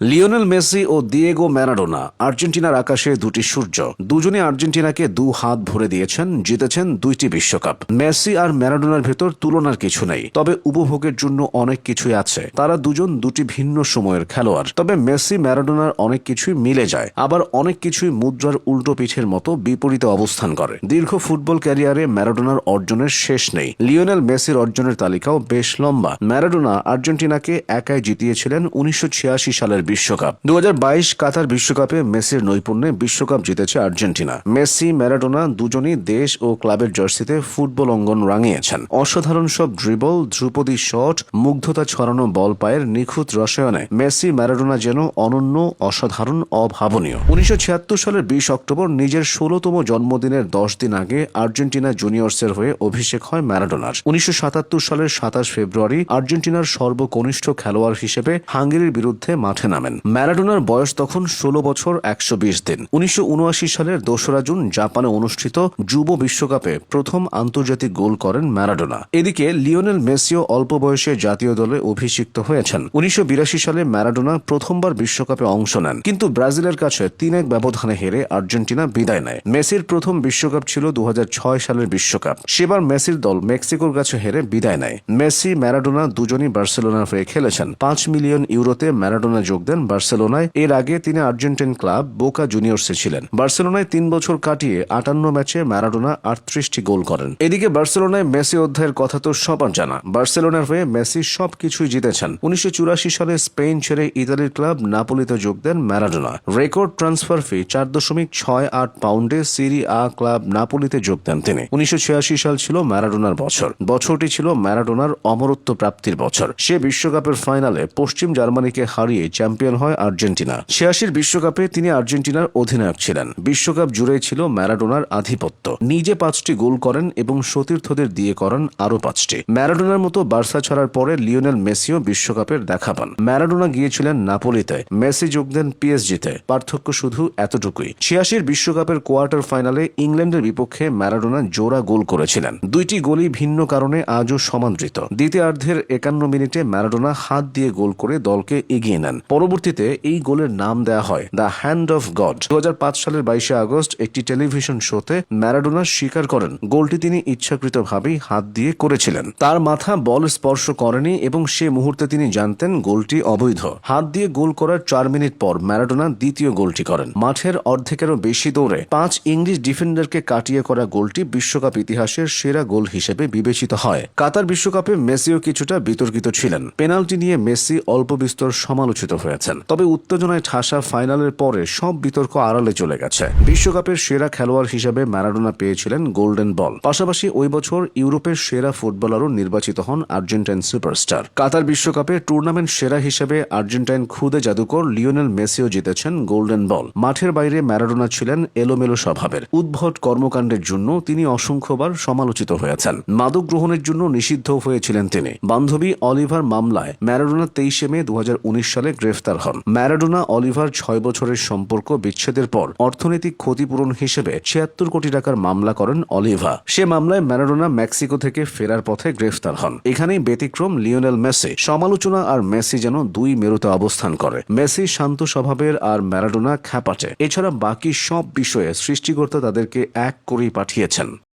Lionel Messi ও Diego Maradona আর্জেন্টিনার আকাশে দুটি সূর্য। দুজনে আর্জেন্টিনাকে দু হাত ভরে দিয়েছেন, জিতেছেন দুইটি বিশ্বকাপ। মেসি আর ম্যারাডোনার ভেতর তুলনার কিছু নেই, তবে উপভোগের জন্য অনেক কিছুই আছে। তারা দুজন দুটি ভিন্ন সময়ের খেলোয়াড়, তবে মেসি ম্যারাডোনার অনেক কিছুই মিলে যায়, আবার অনেক কিছুই মুদ্রার উল্টো পিঠের মতো বিপরীতে অবস্থান করে। দীর্ঘ ফুটবল ক্যারিয়ারে ম্যারাডোনার অর্জনের শেষ নেই। লিওনেল মেসির অর্জনের তালিকাও বেশ লম্বা। ম্যারাডোনা আর্জেন্টিনাকে একাই জিতিয়েছিলেন 1986 সালের বিশ্বকাপ। 2022 কাতার বিশ্বকাপে মেসির নৈপুণ্যে বিশ্বকাপ জিতেছে আর্জেন্টিনা। মেসি ম্যারাডোনা দুজনই দেশ ও ক্লাবের জার্সিতে ফুটবল অঙ্গন রাঙিয়েছেন। অসাধারণ সব ড্রিবল, ধ্রুপদী শট, মুগ্ধতা ছড়ানো বল পায়ের নিখুঁত রসায়নে মেসি ম্যারাডোনা যেন অনন্য, অসাধারণ, অভাবনীয়। 1976 সালের 20 অক্টোবর নিজের 16তম জন্মদিনের 10 দিন আগে আর্জেন্টিনা জুনিয়র্সের হয়ে অভিষেক হয় ম্যারাডোনার। 1977 সালের 27 ফেব্রুয়ারি আর্জেন্টিনার সর্বকনিষ্ঠ খেলোয়াড় হিসেবে হাঙ্গেরির বিরুদ্ধে মাঠে নামেন। ম্যারাডোনার বয়স তখন 16 বছর 120 দিন। 1979 সালের 2রা জুন জাপানে অনুষ্ঠিত যুব বিশ্বকাপে প্রথম আন্তর্জাতিক গোল করেন ম্যারাডোনা। এদিকে লিওনেল মেসিও অল্প বয়সে জাতীয় দলে অভিষিক্ত হয়েছেন। 1982 সালে ম্যারাডোনা প্রথমবার বিশ্বকাপে অংশ নেন, কিন্তু ব্রাজিলের কাছে 3-1 ব্যবধানে হেরে আর্জেন্টিনা বিদায় নেয়। মেসির প্রথম বিশ্বকাপ ছিল 2006 সালের বিশ্বকাপ। সেবার মেসির দল মেক্সিকোর কাছে হেরে বিদায় নেয়। মেসি ম্যারাডোনা দুজনই বার্সেলোনার হয়ে খেলেছেন। 5 মিলিয়ন ইউরোতে ম্যারাডোনা যোগ দেন বার্সেলোনায়। এর আগে তিনি আর্জেন্টিন ক্লাব বোকা জুনিয়র্সে ছিলেন। বার্সেলোনায় 3 বছর কাটিয়ে 58 ম্যাচে ম্যারাডোনা 38টি গোল করেন। এদিকে বার্সেলোনায় মেসি অধ্যায়ের কথা তো সবার জানা। বার্সেলোনার হয়ে মেসি সবকিছুই জিতেছেন। 1984 সালে স্পেন ছেড়ে ইতালির ক্লাব নাপোলিতে যোগ দেন ম্যারাডোনা। রেকর্ড ট্রান্সফার ফি 4.68 পাউন্ডে সিরি আ ক্লাব নাপোলিতে যোগ দেন তিনি। 1986 সাল ছিল ম্যারাডোনার বছর। বছরটি ছিল ম্যারাডোনার অমরত্ব প্রাপ্তির বছর। সে বিশ্বকাপের ফাইনালে পশ্চিম জার্মানিকে হারিয়ে চ্যাম্পিয়ন হয় আর্জেন্টিনা। 86 বিশ্বকাপে তিনি আর্জেন্টিনার অধিনায়ক ছিলেন। বিশ্বকাপ জুড়েই ছিল ম্যারাডোনার আধিপত্য। নিজে 5টি গোল করেন এবং সতীর্থদের দিয়ে করান আরও 5টি। ম্যারাডোনার মতো বার্সা ছাড়ার পরে লিওনেল মেসিও বিশ্বকাপের দেখা পান। ম্যারাডোনা গিয়েছিলেন নাপোলিতে, মেসি যোগ দেন পিএসজিতে। পার্থক্য শুধু এতটুকুই, 86 বিশ্বকাপের কোয়ার্টার ফাইনালে ইংল্যান্ডের বিপক্ষে ম্যারাডোনা জোড়া গোল করেছিলেন। দুইটি গোলই ভিন্ন কারণে আজও সমাদৃত। দ্বিতীয়ার্ধের 51 মিনিটে ম্যারাডোনা হাত দিয়ে গোল করে দলকে এগিয়ে নেন। পরবর্তীতে এই গোলের নাম দেয়া হয় দ্য হ্যান্ড অফ গড। 2005 সালের 22 আগস্ট একটি টেলিভিশন শোতে ম্যারাডোনা স্বীকার করেন গোলটি তিনি ইচ্ছাকৃতভাবেই হাত দিয়ে করেছিলেন। তার মাথা বল স্পর্শ করেনি এবং সে মুহূর্তে তিনি জানতেন গোলটি অবৈধ। হাত দিয়ে গোল করার 4 মিনিট পর ম্যারাডোনা দ্বিতীয় গোলটি করেন। মাঠের অর্ধেকেরও বেশি দৌড়ে 5 ইংলিশ ডিফেন্ডারকে কাটিয়ে করা গোলটি বিশ্বকাপ ইতিহাসের সেরা গোল হিসেবে বিবেচিত হয়। কাতার বিশ্বকাপে মেসিও কিছুটা বিতর্কিত ছিলেন। পেনাল্টি নিয়ে মেসি অল্প বিস্তর সমালোচিত হয়েছেন, তবে উত্তেজনায় ঠাসা ফাইনালের পরে সব বিতর্ক আড়ালে চলে গেছে। বিশ্বকাপের সেরা খেলোয়াড় হিসেবে ম্যারাডোনা পেয়েছিলেন গোল্ডেন বল। পাশাপাশি ওই বছর ইউরোপের সেরা ফুটবলারও নির্বাচিত হন আর্জেন্টাইন সুপারস্টার। কাতার বিশ্বকাপে টুর্নামেন্ট সেরা হিসেবে আর্জেন্টাইন খুদে জাদুকর লিওনেল মেসিও জিতেছেন গোল্ডেন বল। মাঠের বাইরে ম্যারাডোনা ছিলেন এলোমেলো স্বভাবের। উদ্ভট কর্মকাণ্ডের জন্য তিনি অসংখ্যবার সমালোচিত হয়েছেন। মাদক গ্রহণের জন্য নিষিদ্ধ হয়েছিলেন তিনি। বান্ধবী অলিভার মামলায় ম্যারাডোনা 23 মে 2019 সালে গ্রেফতার হন। ম্যারাডোনা অলিভার 6 বছরের সম্পর্ক বিচ্ছেদের পর অর্থনৈতিক ক্ষতিপূরণ হিসেবে 76 কোটি টাকার মামলা করেন অলিভা। সে মামলায় ম্যারাডোনা মেক্সিকো থেকে ফেরার পথে গ্রেফতার হন। এখানেই ব্যতিক্রম লিওনেল মেসি। সমালোচনা আর মেসি যেন দুই মেরুতে অবস্থান করে। মেসি শান্ত স্বভাবের আর ম্যারাডোনা খ্যাপাটে। এছাড়া বাকি সব বিষয়ে সৃষ্টিকর্তা তাদেরকে এক করেই পাঠিয়েছেন।